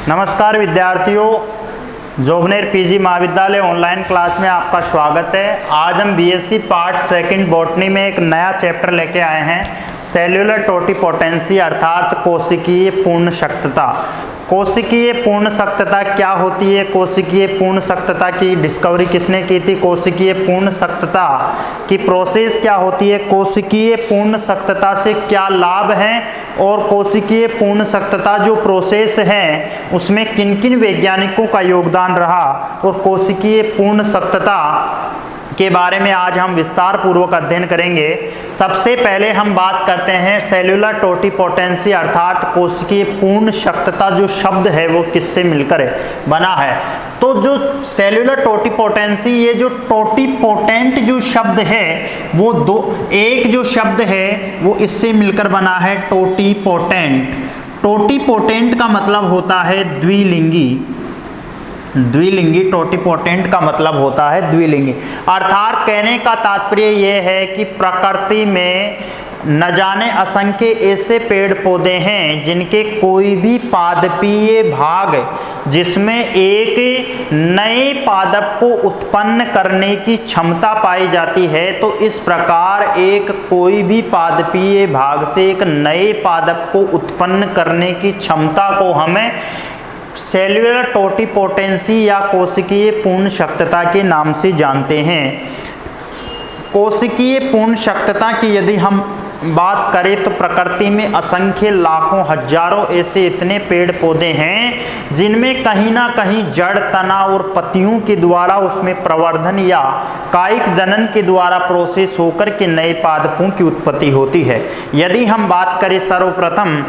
नमस्कार विद्यार्थियों, जोबनेर पीजी महाविद्यालय ऑनलाइन क्लास में आपका स्वागत है। आज हम बीएससी पार्ट सेकंड बॉटनी में एक नया चैप्टर लेके आए हैं, सेल्यूलर टोटिपोटेंसी अर्थात कोशिकीय पूर्ण शक्तता। कोशिकीय पूर्ण शक्तता क्या होती है? कोशिकीय पूर्ण शक्तता की डिस्कवरी किसने की थी? कोशिकीय पूर्ण शक्तता की प्रोसेस क्या होती है? कोशिकीय पूर्ण शक्तता से क्या लाभ हैं? और कोशिकीय पूर्ण शक्तता जो प्रोसेस है उसमें किन किन वैज्ञानिकों का योगदान रहा, और कोशिकीय पूर्ण शक्तता के बारे में आज हम विस्तार पूर्वक अध्ययन करेंगे। सबसे पहले हम बात करते हैं सेल्यूलर टोटिपोटेंसी अर्थात कोशिकीय पूर्ण शक्तता जो शब्द है वो किससे मिलकर बना है। तो जो सेल्यूलर टोटिपोटेंसी, ये जो टोटिपोटेंट जो शब्द है वो एक जो शब्द है वो इससे मिलकर बना है, टोटिपोटेंट। टोटिपोटेंट का मतलब होता है द्विलिंगी। टोटिपोटेंट का मतलब होता है द्विलिंगी, अर्थात कहने का तात्पर्य यह है कि प्रकृति में न जाने असंख्य ऐसे पेड़ पौधे हैं जिनके कोई भी पादपीय भाग जिसमें एक नए पादप को उत्पन्न करने की क्षमता पाई जाती है, तो इस प्रकार एक कोई भी पादपीय भाग से एक नए पादप को उत्पन्न करने की क्षमता को हमें सेल्यूलर टोटिपोटेंसी या कोशिकीय पूर्ण शक्तता के नाम से जानते हैं। कोशिकीय पूर्ण शक्तता की यदि हम बात करें तो प्रकृति में असंख्य लाखों हजारों ऐसे इतने पेड़ पौधे हैं जिनमें कहीं ना कहीं जड़, तना और पत्तियों के द्वारा उसमें प्रवर्धन या कायिक जनन के द्वारा प्रोसेस होकर के नए पादपों की उत्पत्ति होती है। यदि हम बात करें सर्वप्रथम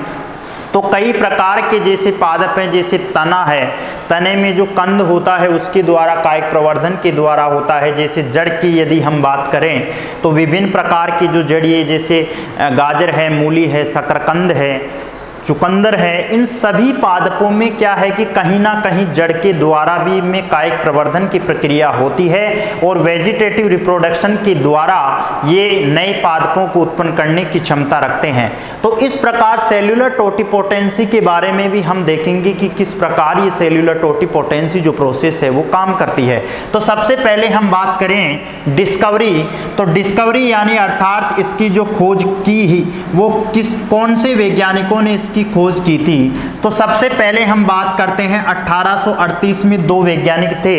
तो कई प्रकार के जैसे पादप हैं, जैसे तना है, तने में जो कंद होता है उसके द्वारा कायिक प्रवर्धन के द्वारा होता है। जैसे जड़ की यदि हम बात करें तो विभिन्न प्रकार की जो जड़िए जैसे गाजर है, मूली है, शकरकंद है, चुकंदर है, इन सभी पादपों में क्या है कि कहीं ना कहीं जड़ के द्वारा भी में कायिक प्रवर्धन की प्रक्रिया होती है और वेजिटेटिव रिप्रोडक्शन के द्वारा ये नए पादपों को उत्पन्न करने की क्षमता रखते हैं। तो इस प्रकार सेल्यूलर टोटिपोटेंसी के बारे में भी हम देखेंगे कि किस प्रकार ये सेल्यूलर टोटिपोटेंसी जो प्रोसेस है वो काम करती है। तो सबसे पहले हम बात करें डिस्कवरी, तो डिस्कवरी यानी अर्थात इसकी जो खोज की ही वो कौन से वैज्ञानिकों ने की खोज की थी। तो सबसे पहले हम बात करते हैं 1838 में दो वैज्ञानिक थे।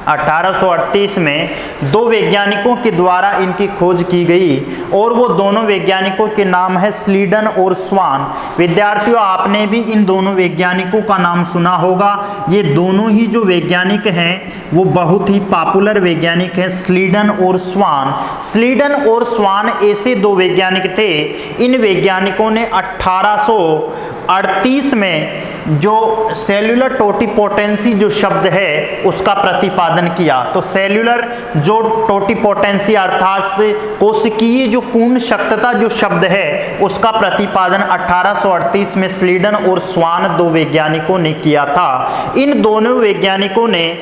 1838 में दो वैज्ञानिकों के द्वारा इनकी खोज की गई और वो दोनों वैज्ञानिकों के नाम है स्लीडन और स्वान। विद्यार्थियों, आपने भी इन दोनों वैज्ञानिकों का नाम सुना होगा। ये दोनों ही जो वैज्ञानिक हैं वो बहुत ही पॉपुलर वैज्ञानिक हैं, स्लीडन और स्वान। स्लीडन और स्वान ऐसे दो वैज्ञानिक थे। इन वैज्ञानिकों ने 1838 में जो सेल्यूलर टोटिपोटेंसी जो शब्द है उसका प्रतिपादन किया। तो सेल्यूलर जो टोटिपोटेंसी अर्थात कोशिकीय जो पूर्ण शक्तता जो शब्द है उसका प्रतिपादन 1838 में स्लीडन और स्वान दो वैज्ञानिकों ने किया था। इन दोनों वैज्ञानिकों ने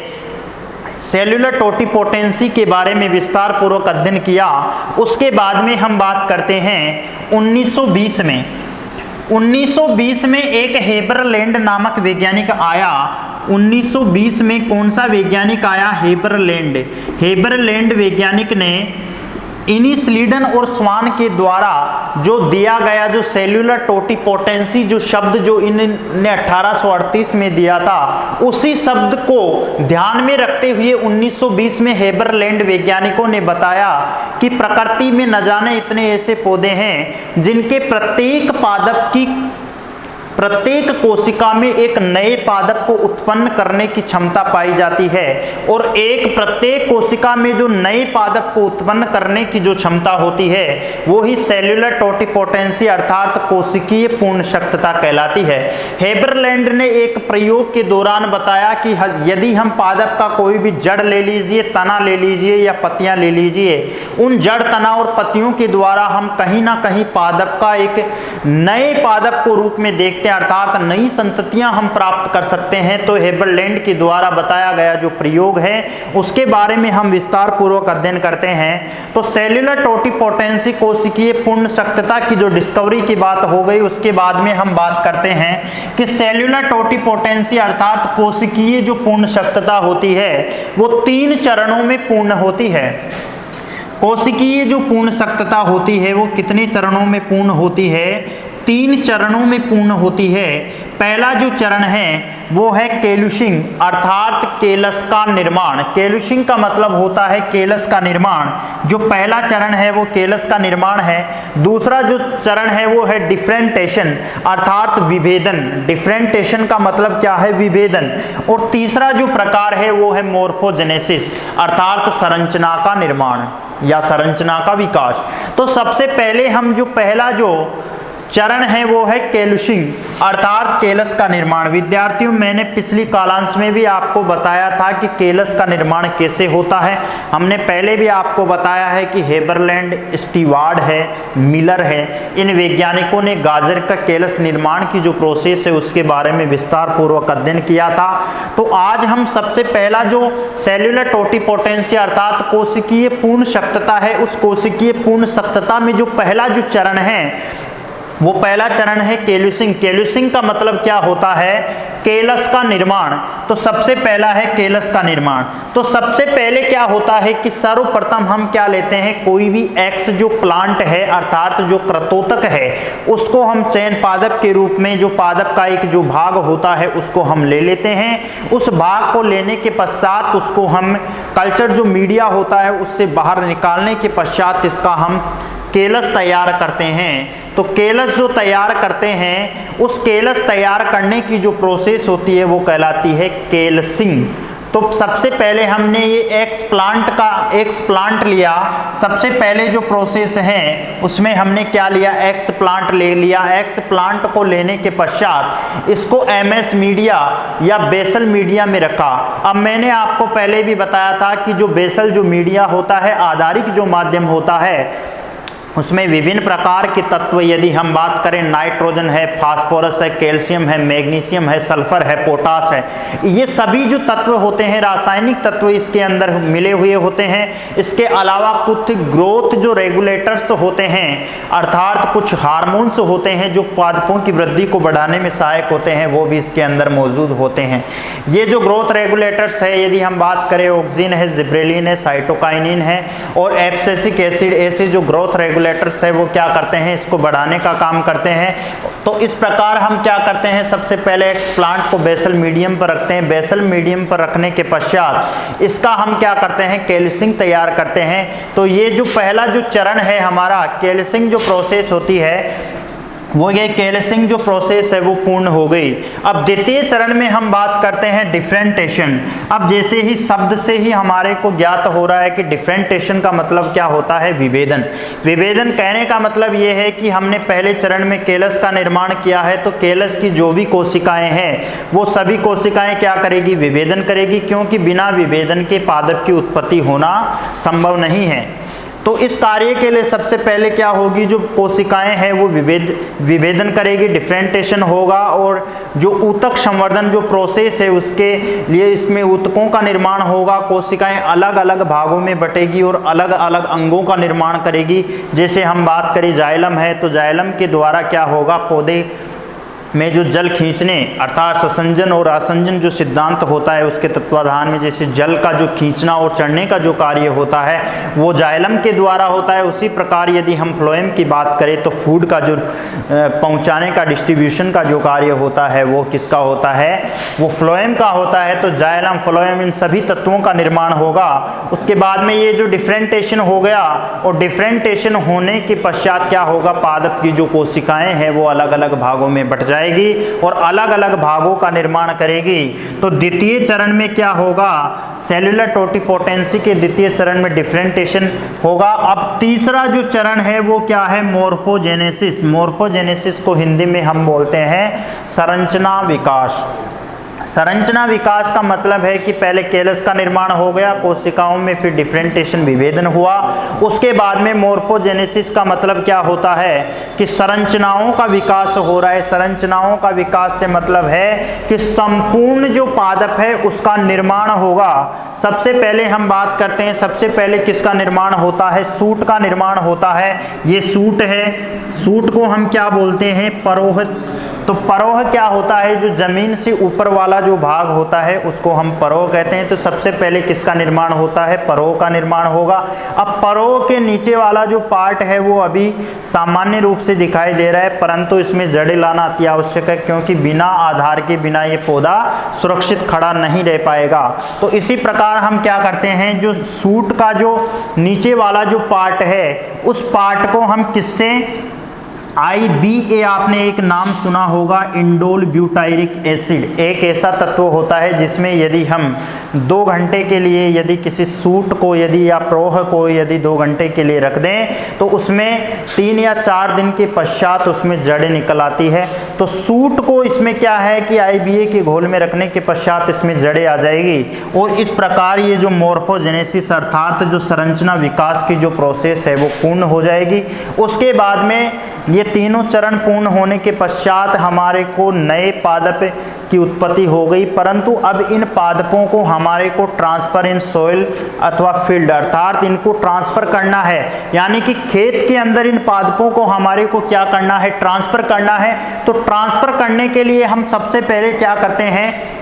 सेल्यूलर टोटिपोटेंसी के बारे में विस्तार पूर्वक अध्ययन किया। उसके बाद में हम बात करते हैं 1920 में। 1920 में एक हेबरलैंड नामक वैज्ञानिक आया। 1920 में कौन सा वैज्ञानिक आया? हेबरलैंड। हेबरलैंड वैज्ञानिक ने इन्हीं स्लीडन और स्वान के द्वारा जो दिया गया जो सेल्यूलर टोटिपोटेंसी जो शब्द जो इन्होंने 1838 में दिया था, उसी शब्द को ध्यान में रखते हुए 1920 में हेबरलैंड वैज्ञानिकों ने बताया कि प्रकृति में न जाने इतने ऐसे पौधे हैं जिनके प्रत्येक पादप की प्रत्येक कोशिका में एक नए पादप को उत्पन्न करने की क्षमता पाई जाती है और एक प्रत्येक कोशिका में जो नए पादप को उत्पन्न करने की जो क्षमता होती है वो ही सेल्यूलर टोटिपोटेंसी अर्थात कोशिकीय पूर्ण शक्तता कहलाती है। हेबरलैंड ने एक प्रयोग के दौरान बताया कि यदि हम पादप का कोई भी जड़ ले लीजिए, तना ले लीजिए या पत्तियां ले लीजिए, उन जड़, तना और पत्तियों के द्वारा हम कहीं ना कहीं पादप का एक नए पादप को रूप में देखते हैं अर्थात नई संततियां हम प्राप्त कर सकते हैं, तो हेबरलैंड के द्वारा बताया गया जो प्रयोग है उसके बारे में हम विस्तार पूर्वक अध्ययन करते हैं। तो सेल्यूलर टोटिपोटेंसी कोशिकीय पूर्ण शक्तता की जो डिस्कवरी की बात हो गई, उसके बाद में हम बात करते हैं कि सेल्यूलर टोटिपोटेंसी अर्थात कोशिकीय जो पूर्ण शक्तता होती है वो 3 चरणों में पूर्ण होती है। कोशिकीय जो पूर्ण शक्तता होती है वो कितने चरणों में पूर्ण होती है? 3 चरणों में पूर्ण होती है। पहला जो चरण है वो है केलुशिंग अर्थात केलस का निर्माण। केलुशिंग का मतलब होता है केलस का निर्माण। जो पहला चरण है वो केलस का निर्माण है। दूसरा जो चरण है वो है डिफरेंटेशन अर्थात विभेदन। डिफरेंटेशन का मतलब क्या है? विभेदन। और तीसरा जो प्रकार है वो है मोर्फोजेनेसिस अर्थात संरचना का निर्माण या संरचना का विकास। तो सबसे पहले हम जो पहला जो चरण है वो है केलुशिंग अर्थात केलस का निर्माण। विद्यार्थियों, मैंने पिछली कालांश में भी आपको बताया था कि केलस का निर्माण कैसे होता है। हमने पहले भी आपको बताया है कि हेबरलैंड, स्टीवार्ड है, मिलर है, इन वैज्ञानिकों ने गाजर का केलस निर्माण की जो प्रोसेस है उसके बारे में विस्तार पूर्वक अध्ययन किया था। तो आज हम सबसे पहला जो सेल्यूलर टोटिपोटेंसी अर्थात कोशिकीय पूर्ण शक्तता है, उस कोशिकीय पूर्ण शक्तता में जो पहला जो चरण है वो पहला चरण है केलुशिंग। केलुशिंग का मतलब क्या होता है? केलस का निर्माण। तो सबसे पहला है केलस का निर्माण। तो सबसे पहले क्या होता है कि सर्वप्रथम हम क्या लेते हैं, कोई भी एक्स जो प्लांट है अर्थात जो कृंतक है उसको हम चयन पादप के रूप में, जो पादप का एक जो भाग होता है उसको हम ले लेते हैं। उस भाग को लेने के पश्चात उसको हम कल्चर जो मीडिया होता है उससे बाहर निकालने के पश्चात इसका हम केलस तैयार करते हैं। तो केलस जो तैयार करते हैं, उस केलस तैयार करने की जो प्रोसेस होती है वो कहलाती है केलसिंग। तो सबसे पहले हमने ये एक्स प्लांट लिया। सबसे पहले जो प्रोसेस है उसमें हमने क्या लिया? एक्स प्लांट ले लिया। एक्स प्लांट को लेने के पश्चात इसको एमएस मीडिया या बेसल मीडिया में रखा। अब मैंने आपको पहले भी बताया था कि जो बेसल जो मीडिया होता है, आधारिक जो माध्यम होता है, उसमें विभिन्न प्रकार के तत्व, यदि हम बात करें नाइट्रोजन है, फास्फोरस है, कैल्शियम है, मैग्नीशियम है, सल्फर है, पोटास है, ये सभी जो तत्व होते हैं रासायनिक तत्व इसके अंदर मिले हुए होते हैं। इसके अलावा कुछ ग्रोथ जो रेगुलेटर्स होते हैं अर्थात कुछ हार्मोन्स होते हैं जो पादपों की वृद्धि को बढ़ाने में सहायक होते हैं, वो भी इसके अंदर मौजूद होते हैं। ये जो ग्रोथ रेगुलेटर्स है, यदि हम बात करें ऑक्सिन है, जिब्रेलिन है, साइटोकाइनिन है और एब्सिसिक एसिड, ऐसे जो ग्रोथ रेगुलेटर्स है वो क्या करते हैं? इसको बढ़ाने का काम करते हैं। तो इस प्रकार हम क्या करते हैं? सबसे पहले एक्स प्लांट को बेसल मीडियम पर रखते हैं। बेसल मीडियम पर रखने के पश्चात इसका हम क्या करते हैं? केलसिंग तैयार करते हैं। तो ये जो पहला जो चरण है हमारा, केलसिंग जो प्रोसेस होती है वो, ये केलसिंग जो प्रोसेस है वो पूर्ण हो गई। अब द्वितीय चरण में हम बात करते हैं डिफरेंटेशन। अब जैसे ही शब्द से ही हमारे को ज्ञात हो रहा है कि डिफरेंटेशन का मतलब क्या होता है? विभेदन। विभेदन कहने का मतलब ये है कि हमने पहले चरण में केलस का निर्माण किया है, तो केलस की जो भी कोशिकाएं हैं वो सभी कोशिकाएं क्या करेगी? विभेदन करेगी, क्योंकि बिना विभेदन के पादप की उत्पत्ति होना संभव नहीं है। तो इस कार्य के लिए सबसे पहले क्या होगी? जो कोशिकाएं हैं वो विभेदन करेगी, डिफरेंटेशन होगा, और जो ऊतक संवर्धन जो प्रोसेस है उसके लिए इसमें ऊतकों का निर्माण होगा। कोशिकाएं अलग अलग भागों में बटेगी और अलग अलग अंगों का निर्माण करेगी। जैसे हम बात करें जाइलम है, तो जाइलम के द्वारा क्या होगा? पौधे में जो जल खींचने अर्थात ससंजन और आसंजन जो सिद्धांत होता है उसके तत्वाधान में, जैसे जल का जो खींचना और चढ़ने का जो कार्य होता है वो जाइलम के द्वारा होता है। उसी प्रकार यदि हम फ्लोएम की बात करें तो फूड का जो पहुंचाने का, डिस्ट्रीब्यूशन का जो कार्य होता है वो किसका होता है? वो फ्लोएम का होता है। तो जाइलम, फ्लोएम, इन सभी तत्वों का निर्माण होगा। उसके बाद में ये जो डिफरेंटेशन हो गया, और डिफरेंटेशन होने के पश्चात क्या होगा? पादप की जो कोशिकाएं हैं वो अलग अलग भागों में बट जाएगी और अलग अलग भागों का निर्माण करेगी। तो द्वितीय चरण में क्या होगा? सेल्यूलर टोटिपोटेंसी के द्वितीय चरण में डिफरेंटेशन होगा। अब तीसरा जो चरण है वो क्या है? मोर्फोजेनेसिस। मोर्फोजेनेसिस को हिंदी में हम बोलते हैं संरचना विकास। संरचना विकास का मतलब है कि पहले कैलस का निर्माण हो गया कोशिकाओं में, फिर डिफरेंटेशन विभेदन हुआ, उसके बाद में मोर्फोजेनेसिस का मतलब क्या होता है कि संरचनाओं का विकास हो रहा है। संरचनाओं का विकास से मतलब है कि संपूर्ण जो पादप है उसका निर्माण होगा। सबसे पहले हम बात करते हैं, सबसे पहले किसका निर्माण होता है? सूट का निर्माण होता है। ये सूट है, सूट को हम क्या बोलते हैं? परोह। तो परोह क्या होता है? जो जमीन से ऊपर वाला जो भाग होता है उसको हम परोह कहते हैं। तो सबसे पहले किसका निर्माण होता है? परोह का निर्माण होगा। अब परोह के नीचे वाला जो पार्ट है वो अभी सामान्य रूप से दिखाई दे रहा है, परंतु इसमें जड़ें लाना अति आवश्यक है, क्योंकि बिना आधार के बिना ये पौधा सुरक्षित खड़ा नहीं रह पाएगा। तो इसी प्रकार हम क्या करते हैं, जो सूट का जो नीचे वाला जो पार्ट है उस पार्ट को हम किससे, IBA आपने एक नाम सुना होगा, इंडोल ब्यूटायरिक एसिड, एक ऐसा तत्व होता है जिसमें यदि हम 2 घंटे के लिए यदि किसी सूट को यदि या प्रोह को यदि 2 घंटे के लिए रख दें तो उसमें 3 या 4 दिन के पश्चात उसमें जड़ें निकल आती है। तो सूट को इसमें क्या है कि IBA के घोल में रखने के पश्चात इसमें जड़ें आ जाएगी और इस प्रकार ये जो मोर्फोजेनेसिस अर्थात जो संरचना विकास की जो प्रोसेस है वो पूर्ण हो जाएगी। उसके बाद में ये तीनों चरण पूर्ण होने के पश्चात हमारे को नए पादप की उत्पत्ति हो गई, परंतु अब इन पादपों को हमारे को ट्रांसफर इन सोइल अथवा फील्ड अर्थात इनको ट्रांसफर करना है, यानी कि खेत के अंदर इन पादपों को हमारे को क्या करना है, ट्रांसफर करना है। तो ट्रांसफर करने के लिए हम सबसे पहले क्या करते हैं,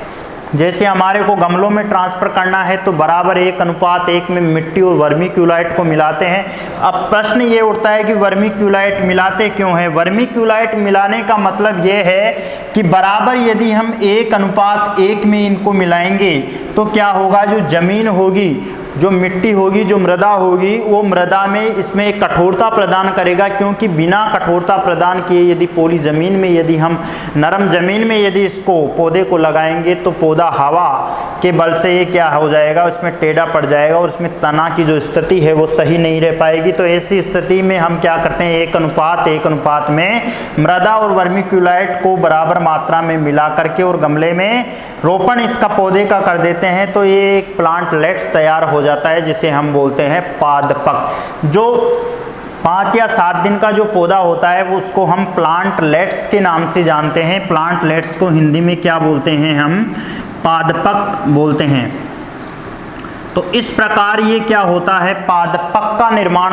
जैसे हमारे को गमलों में ट्रांसफर करना है तो बराबर 1:1 में मिट्टी और वर्मी क्यूलाइट को मिलाते हैं। अब प्रश्न ये उठता है कि वर्मी क्यूलाइट मिलाते क्यों हैं? वर्मी क्यूलाइट मिलाने का मतलब ये है कि बराबर यदि हम 1:1 में इनको मिलाएंगे तो क्या होगा, जो जमीन होगी, जो मिट्टी होगी, जो मृदा होगी, वो मृदा में इसमें एक कठोरता प्रदान करेगा, क्योंकि बिना कठोरता प्रदान किए यदि पोली ज़मीन में यदि हम नरम ज़मीन में यदि इसको पौधे को लगाएंगे तो पौधा हवा के बल से ये क्या हो जाएगा, उसमें टेढ़ा पड़ जाएगा और उसमें तना की जो स्थिति है वो सही नहीं रह पाएगी। तो ऐसी स्थिति में हम क्या करते हैं, 1:1 में मृदा और वर्मीक्यूलाइट को बराबर मात्रा में मिला करके और गमले में रोपण इसका पौधे का कर देते हैं। तो ये एक प्लांटलेट्स तैयार हो जाता है जिसे हम बोलते हैं पादपक। जो 5 या 7 दिन का जो पौधा होता है वो उसको हम प्लांटलेट्स के नाम से जानते हैं। प्लांटलेट्स को हिंदी में क्या बोलते हैं, हम पादपक बोलते हैं। तो इस प्रकार ये क्या होता है, पादपक का निर्माण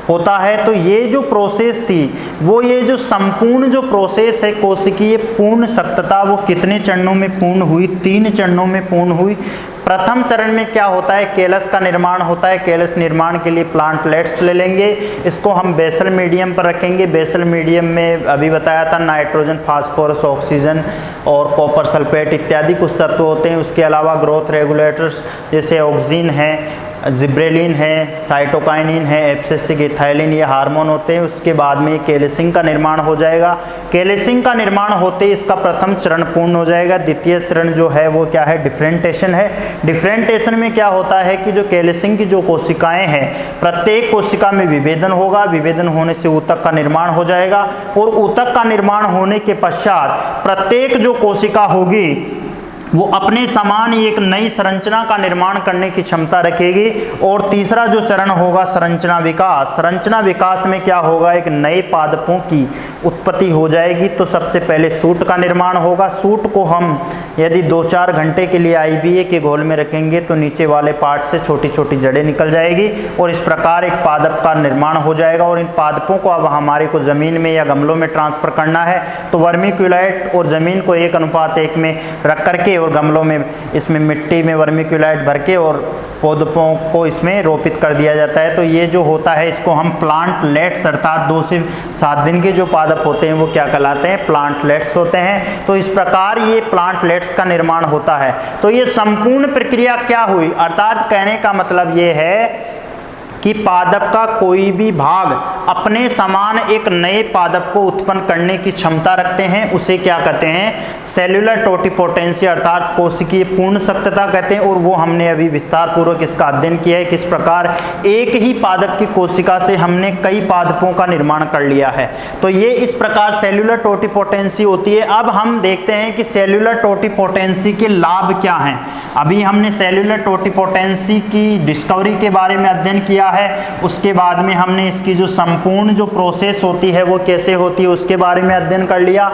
होता है। तो ये जो प्रोसेस थी वो ये जो संपूर्ण जो प्रोसेस है कोशिकीय पूर्ण सख्तता वो कितने चरणों में पूर्ण हुई, 3 चरणों में पूर्ण हुई। प्रथम चरण में क्या होता है, कैलस का निर्माण होता है। कैलस निर्माण के लिए प्लांटलेट्स ले लेंगे, इसको हम बेसल मीडियम पर रखेंगे। बेसल मीडियम में अभी बताया था नाइट्रोजन, फास्फोरस, ऑक्सीजन और कॉपर सल्फेट इत्यादि कुछ तत्व होते हैं। उसके अलावा ग्रोथ रेगुलेटर्स जैसे ऑक्सीन है, जिब्रेलिन है, साइटोकाइनिन है, एब्सिसिक इथाइलिन, ये हार्मोन होते हैं। उसके बाद में कैलेसिन का निर्माण हो जाएगा। कैलेसिन का निर्माण होते ही इसका प्रथम चरण पूर्ण हो जाएगा। द्वितीय चरण जो है वो क्या है, डिफरेंटेशन है। डिफरेंटेशन में क्या होता है कि जो कैलेसिन की जो कोशिकाएं हैं प्रत्येक कोशिका में विभेदन होगा। विभेदन होने से ऊतक का निर्माण हो जाएगा और ऊतक का निर्माण होने के पश्चात प्रत्येक जो कोशिका होगी वो अपने समान एक नई संरचना का निर्माण करने की क्षमता रखेगी। और तीसरा जो चरण होगा संरचना विकास। संरचना विकास में क्या होगा, एक नए पादपों की उत्पत्ति हो जाएगी। तो सबसे पहले सूट का निर्माण होगा। सूट को हम यदि 2-4 घंटे के लिए IBA के घोल में रखेंगे तो नीचे वाले पार्ट से छोटी छोटी जड़ें निकल जाएगी और इस प्रकार एक पादप का निर्माण हो जाएगा। और इन पादपों को अब हमारे को ज़मीन में या गमलों में ट्रांसफ़र करना है तो वर्मीक्यूलाइट और ज़मीन को 1:1 में रख करके और गमलों में इसमें मिट्टी में वर्मीक्यूलाइट भर के और पौधों को इसमें रोपित कर दिया जाता है। तो ये जो होता है इसको हम प्लांटलेट्स अर्थात 2 से 7 दिन के जो पादप होते हैं वो क्या कहलाते हैं, प्लांटलेट्स होते हैं। तो इस प्रकार ये प्लांटलेट्स का निर्माण होता है। तो ये संपूर्ण प्रक्रिया क्या हुई, अर्थात कहने का मतलब ये है कि पादप का कोई भी भाग अपने समान एक नए पादप को उत्पन्न करने की क्षमता रखते हैं, उसे क्या कहते हैं, सेल्यूलर टोटिपोटेंसी अर्थात कोशिकीय पूर्ण सख्तता कहते हैं। और वो हमने अभी विस्तार पूर्वक इसका अध्ययन किया है, किस प्रकार एक ही पादप की कोशिका से हमने कई पादपों का निर्माण कर लिया है। तो ये इस प्रकार सेल्यूलर टोटिपोटेंसी होती है। अब हम देखते हैं कि सेल्यूलर टोटिपोटेंसी के लाभ क्या हैं। अभी हमने सेल्यूलर टोटिपोटेंसी की डिस्कवरी के बारे में अध्ययन किया है, उसके बाद में हमने इसकी जो संपूर्ण जो प्रोसेस होती है वो कैसे होती है उसके बारे में अध्ययन कर लिया।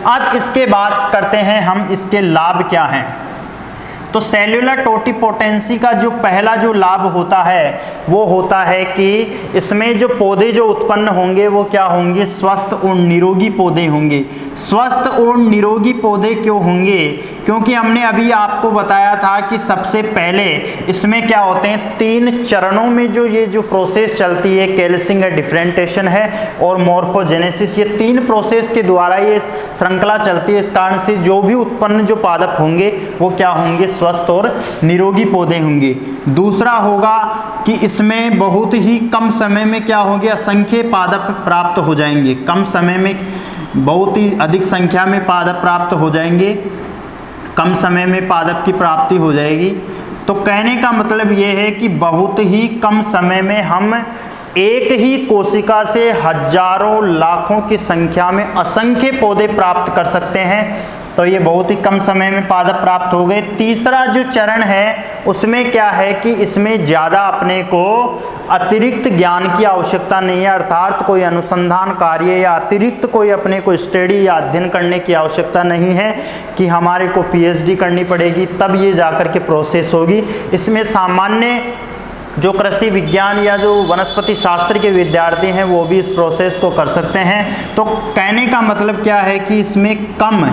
अब इसके बाद करते हैं हम इसके लाभ क्या हैं। तो सेल्यूलर टोटिपोटेंसी का जो पहला जो लाभ होता है वो होता है कि इसमें जो पौधे जो उत्पन्न होंगे वो क्या होंगे, स्वस्थ और निरोगी पौधे होंगे। स्वस्थ और निरोगी पौधे क्यों होंगे, क्योंकि हमने अभी आपको बताया था कि सबसे पहले इसमें क्या होते हैं, 3 चरणों में जो ये जो प्रोसेस चलती है, कैल्सिंग है, डिफरेंटेशन है और मॉर्फोजेनेसिस, ये 3 प्रोसेस के द्वारा ये श्रृंखला चलती है। इस कारण से जो भी उत्पन्न जो पादप होंगे वो क्या होंगे, स्वस्थ और निरोगी पौधे होंगे। दूसरा होगा कि इसमें बहुत ही कम समय में क्या होंगे, असंख्य पादप प्राप्त हो जाएंगे। कम समय में बहुत ही अधिक संख्या में पादप प्राप्त हो जाएंगे, कम समय में पादप की प्राप्ति हो जाएगी। तो कहने का मतलब ये है कि बहुत ही कम समय में हम एक ही कोशिका से हजारों लाखों की संख्या में असंख्य पौधे प्राप्त कर सकते हैं। तो ये बहुत ही कम समय में पादप प्राप्त हो गए। तीसरा जो चरण है उसमें क्या है कि इसमें ज़्यादा अपने को अतिरिक्त ज्ञान की आवश्यकता नहीं है, अर्थात कोई अनुसंधान कार्य या अतिरिक्त कोई अपने को स्टडी या अध्ययन करने की आवश्यकता नहीं है कि हमारे को पीएचडी करनी पड़ेगी तब ये जाकर के प्रोसेस होगी। इसमें सामान्य जो कृषि विज्ञान या जो वनस्पति शास्त्र के विद्यार्थी हैं वो भी इस प्रोसेस को कर सकते हैं। तो कहने का मतलब क्या है कि इसमें कम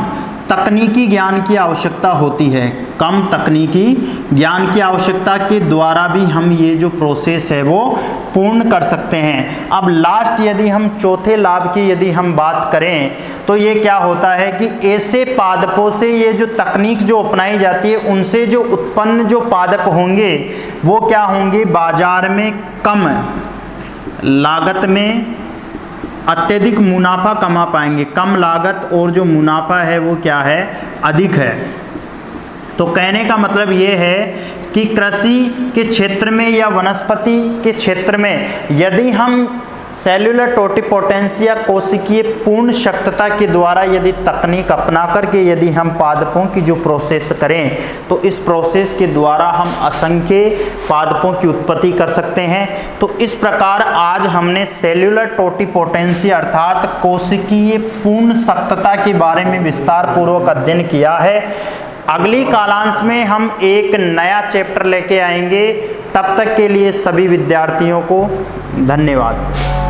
तकनीकी ज्ञान की आवश्यकता होती है, कम तकनीकी ज्ञान की आवश्यकता के द्वारा भी हम ये जो प्रोसेस है वो पूर्ण कर सकते हैं। अब लास्ट यदि हम चौथे लाभ की यदि हम बात करें तो ये क्या होता है कि ऐसे पादपों से ये जो तकनीक जो अपनाई जाती है उनसे जो उत्पन्न जो पादप होंगे वो क्या होंगे, बाजार में कम लागत में अत्यधिक मुनाफा कमा पाएंगे। कम लागत और जो मुनाफा है वो क्या है, अधिक है। तो कहने का मतलब ये है कि कृषि के क्षेत्र में या वनस्पति के क्षेत्र में यदि हम सेल्यूलर टोटिपोटेंसी या कोशिकीय पूर्ण सख्तता के द्वारा यदि तकनीक अपना करके यदि हम पादपों की जो प्रोसेस करें तो इस प्रोसेस के द्वारा हम असंख्य पादपों की उत्पत्ति कर सकते हैं। तो इस प्रकार आज हमने सेल्यूलर टोटिपोटेंसी अर्थात कोशिकीय पूर्ण सख्तता के बारे में विस्तार पूर्वक अध्ययन किया है। अगली कालांश में हम एक नया चैप्टर लेके आएंगे। तब तक के लिए सभी विद्यार्थियों को धन्यवाद।